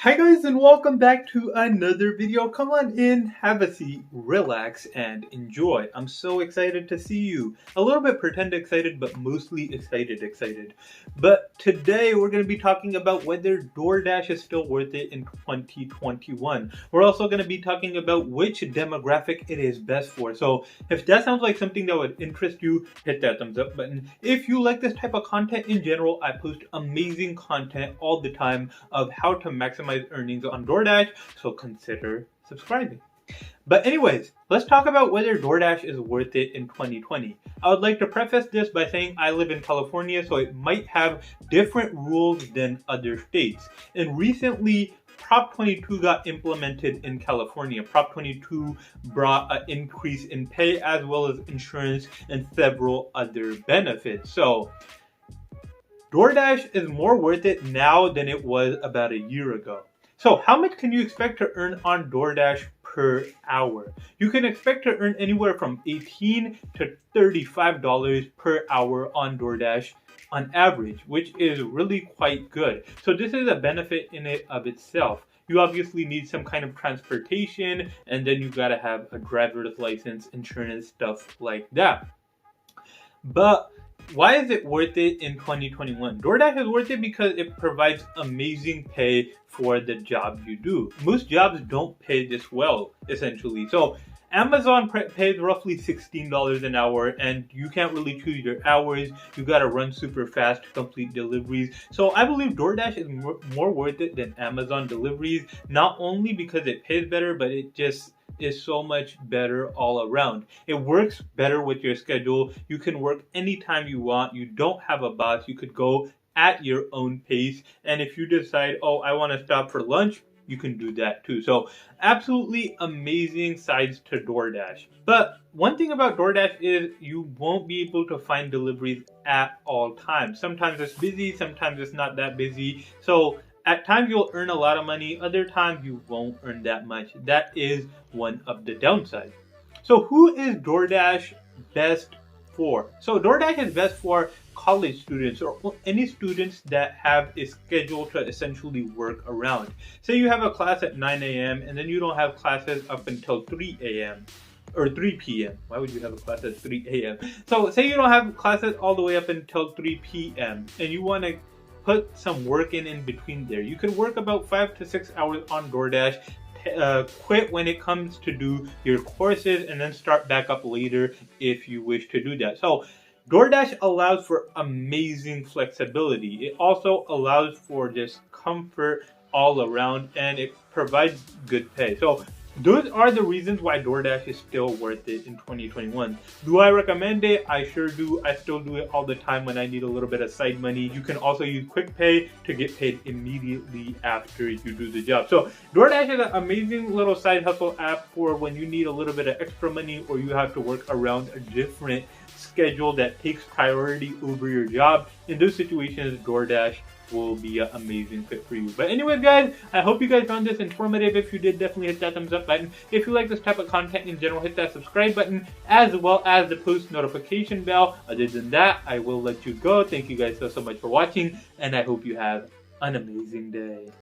Hi guys and welcome back to another video. Come on in, have a seat, relax, and enjoy. I'm so excited to see you. A little bit pretend excited, but mostly excited. But today we're going to be talking about whether Doordash is still worth it in 2021. We're also going to be talking about which demographic it is best for. So if that sounds like something that would interest you, hit that thumbs up button. If you like this type of content in general, I post amazing content all the time of how to maximize earnings on Doordash, so consider subscribing. But anyways, let's talk about whether Doordash is worth it in 2020. I would like to preface this by saying I live in California, so it might have different rules than other states. And recently, Prop 22 got implemented in California. Prop 22 brought an increase in pay as well as insurance and several other benefits. So Doordash is more worth it now than it was about a year ago. So how much can you expect to earn on Doordash per hour? You can expect to earn anywhere from $18 to $35 per hour on Doordash on average, which is really quite good. So this is a benefit in it of itself. You obviously need some kind of transportation, and then you gotta have a driver's license, insurance, stuff like that. But why is it worth it in 2021? Doordash is worth it because it provides amazing pay for the job you do. Most jobs don't pay this well, essentially. So Amazon pays roughly $16 an hour, and you can't really choose your hours. You gotta run super fast to complete deliveries. So I believe Doordash is more worth it than Amazon deliveries, not only because it pays better, but it just is so much better all around. It works better with your schedule. You can work anytime you want. You don't have a boss. You could go at your own pace. And if you decide, oh, I want to stop for lunch, you can do that too. So absolutely amazing sides to Doordash. But one thing about Doordash is you won't be able to find deliveries at all times. Sometimes it's busy, sometimes it's not that busy. So at times you'll earn a lot of money, other times you won't earn that much. That is one of the downsides. So who is Doordash best for? So Doordash is best for college students or any students that have a schedule to essentially work around. Say you have a class at 9 a.m. and then you don't have classes up until 3 a.m. or 3 p.m. Why would you have a class at 3 a.m.? So say you don't have classes all the way up until 3 p.m. and you want to put some work in between there. You can work about 5 to 6 hours on Doordash, quit when it comes to do your courses, and then start back up later if you wish to do that. So Doordash allows for amazing flexibility. It also allows for just comfort all around, and it provides good pay. So those are the reasons why Doordash is still worth it in 2021. Do I recommend it? I sure do. I still do it all the time when I need a little bit of side money. You can also use Quick Pay to get paid immediately after you do the job. So Doordash is an amazing little side hustle app for when you need a little bit of extra money or you have to work around a different schedule that takes priority over your job. In those situations, Doordash will be an amazing fit for you. But anyways, guys, I hope you guys found this informative. If you did, definitely hit that thumbs up button. If you like this type of content in general, hit that subscribe button as well as the post notification bell. Other than that, I will let you go. Thank you guys so much for watching, and I hope you have an amazing day.